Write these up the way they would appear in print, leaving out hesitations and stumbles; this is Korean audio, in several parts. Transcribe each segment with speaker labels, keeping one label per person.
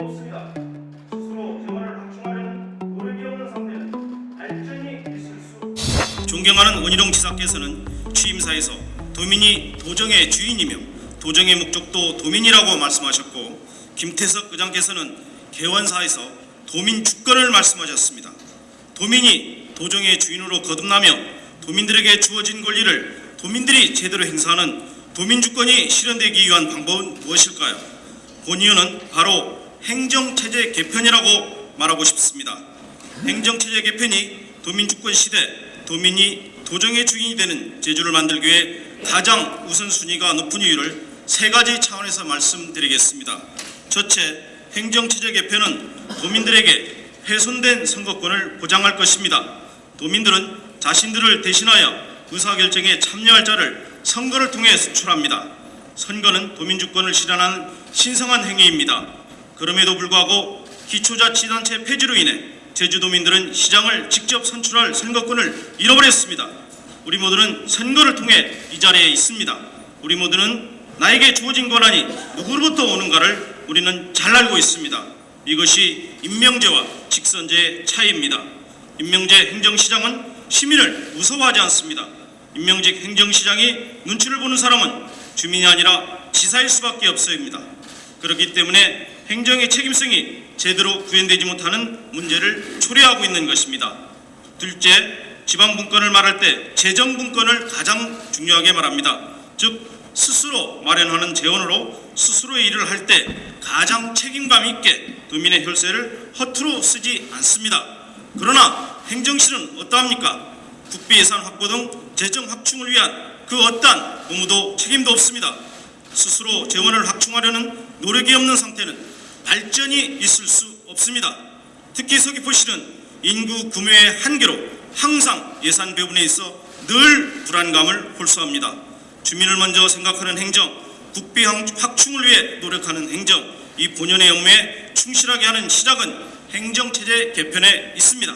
Speaker 1: 없습니다. 스스로 재원을 확충하려는 노력이 없는 상태는 발전이 있을 수.
Speaker 2: 존경하는 원희룡 지사께서는 취임사에서 도민이 도정의 주인이며 도정의 목적도 도민이라고 말씀하셨고, 김태석 의장께서는 개원사에서 도민 주권을 말씀하셨습니다. 도민이 도정의 주인으로 거듭나며 도민들에게 주어진 권리를 도민들이 제대로 행사하는 도민주권이 실현되기 위한 방법은 무엇일까요? 본이유는 바로 행정체제 개편이라고 말하고 싶습니다. 행정체제 개편이 도민주권 시대 도민이 도정의 주인이 되는 제주를 만들기 위해 가장 우선순위가 높은 이유를 세 가지 차원에서 말씀드리겠습니다. 첫째, 행정체제 개편은 도민들에게 훼손된 선거권을 보장할 것입니다. 도민들은 자신들을 대신하여 의사결정에 참여할 자를 선거를 통해 선출합니다. 선거는 도민주권을 실현하는 신성한 행위입니다. 그럼에도 불구하고 기초자치단체 폐지로 인해 제주도민들은 시장을 직접 선출할 선거권을 잃어버렸습니다. 우리 모두는 선거를 통해 이 자리에 있습니다. 우리 모두는 나에게 주어진 권한이 누구로부터 오는가를 우리는 잘 알고 있습니다. 이것이 임명제와 직선제의 차이입니다. 임명제 행정시장은 시민을 무서워하지 않습니다. 임명직 행정시장이 눈치를 보는 사람은 주민이 아니라 지사일 수밖에 없습니다. 그렇기 때문에 행정의 책임성이 제대로 구현되지 못하는 문제를 초래하고 있는 것입니다. 둘째, 지방분권을 말할 때 재정분권을 가장 중요하게 말합니다. 즉 스스로 마련하는 재원으로 스스로의 일을 할 때 가장 책임감 있게 도민의 혈세를 허투루 쓰지 않습니다. 그러나 행정실은 어떠합니까? 국비예산 확보 등 재정 확충을 위한 그 어떠한 의무도 책임도 없습니다. 스스로 재원을 확충하려는 노력이 없는 상태는 발전이 있을 수 없습니다. 특히 서귀포시는 인구 규모의 한계로 항상 예산 배분에 있어 늘 불안감을 호소합니다. 주민을 먼저 생각하는 행정, 국비 확충을 위해 노력하는 행정, 이 본연의 업무에 충실하게 하는 시작은 행정체제 개편에 있습니다.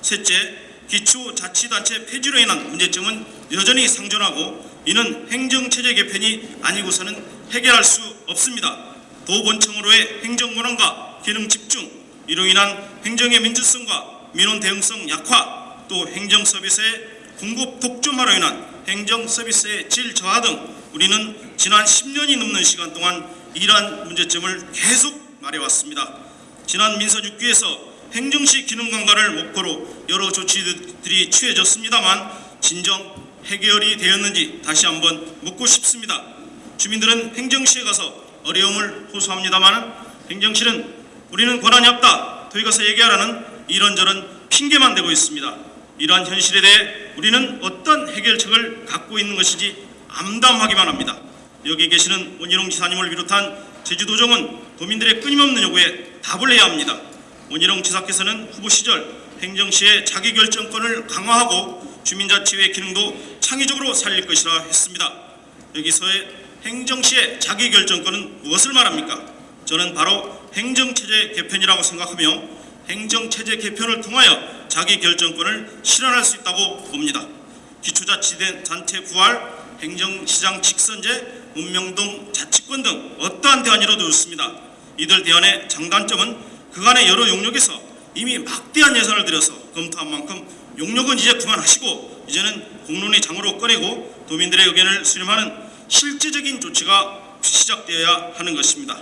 Speaker 2: 셋째, 기초자치단체 폐지로 인한 문제점은 여전히 상존하고 이는 행정체제 개편이 아니고서는 해결할 수 없습니다. 도본청으로의 행정권한과 기능 집중, 이로 인한 행정의 민주성과 민원 대응성 약화, 또 행정서비스의 공급 독점화로 인한 행정서비스의 질 저하 등 우리는 지난 10년이 넘는 시간 동안 이러한 문제점을 계속 말해왔습니다. 지난 민선 6기에서 행정시 기능 강화를 목표로 여러 조치들이 취해졌습니다만 진정 해결이 되었는지 다시 한번 묻고 싶습니다. 주민들은 행정시에 가서 어려움을 호소합니다만 행정실은 우리는 권한이 없다, 거기 가서 얘기하라는 이런저런 핑계만 대고 있습니다. 이러한 현실에 대해 우리는 어떤 해결책을 갖고 있는 것인지 암담하기만 합니다. 여기 계시는 원희룡 지사님을 비롯한 제주도정은 도민들의 끊임없는 요구에 답을 해야 합니다. 원희룡 지사께서는 후보 시절 행정시의 자기결정권을 강화하고 주민자치의 기능도 창의적으로 살릴 것이라 했습니다. 여기서의 행정시의 자기결정권은 무엇을 말합니까? 저는 바로 행정체제 개편이라고 생각하며 행정체제 개편을 통하여 자기결정권을 실현할 수 있다고 봅니다. 기초자치단체 부활, 행정시장 직선제, 문명동 자치권 등 어떠한 대안이라도 좋습니다. 이들 대안의 장단점은 그간의 여러 용역에서 이미 막대한 예산을 들여서 검토한 만큼 용역은 이제 그만하시고 이제는 공론의 장으로 꺼내고 도민들의 의견을 수렴하는 실제적인 조치가 시작되어야 하는 것입니다.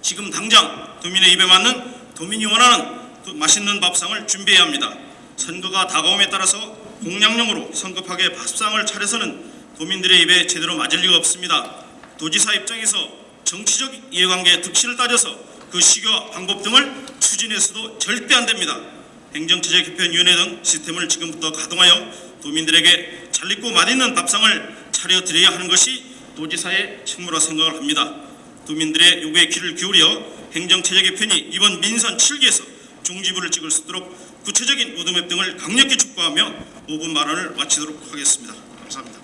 Speaker 2: 지금 당장 도민의 입에 맞는 도민이 원하는 맛있는 밥상을 준비해야 합니다. 선거가 다가옴에 따라서 공약용으로 성급하게 밥상을 차려서는 도민들의 입에 제대로 맞을 리가 없습니다. 도지사 입장에서 정치적 이해관계 득실을 따져서 그 시기와 방법 등을 추진해서도 절대 안 됩니다. 행정체제 개편위원회 등 시스템을 지금부터 가동하여 도민들에게 잘익고 맛있는 밥상을 차려드려야 하는 것이 도지사의 책무라 생각을 합니다. 도민들의 요구에 귀를 기울여 행정체제 개편이 이번 민선 7기에서 종지부를 찍을 수 있도록 구체적인 로드맵 등을 강력히 촉구하며 5분 발언을 마치도록 하겠습니다. 감사합니다.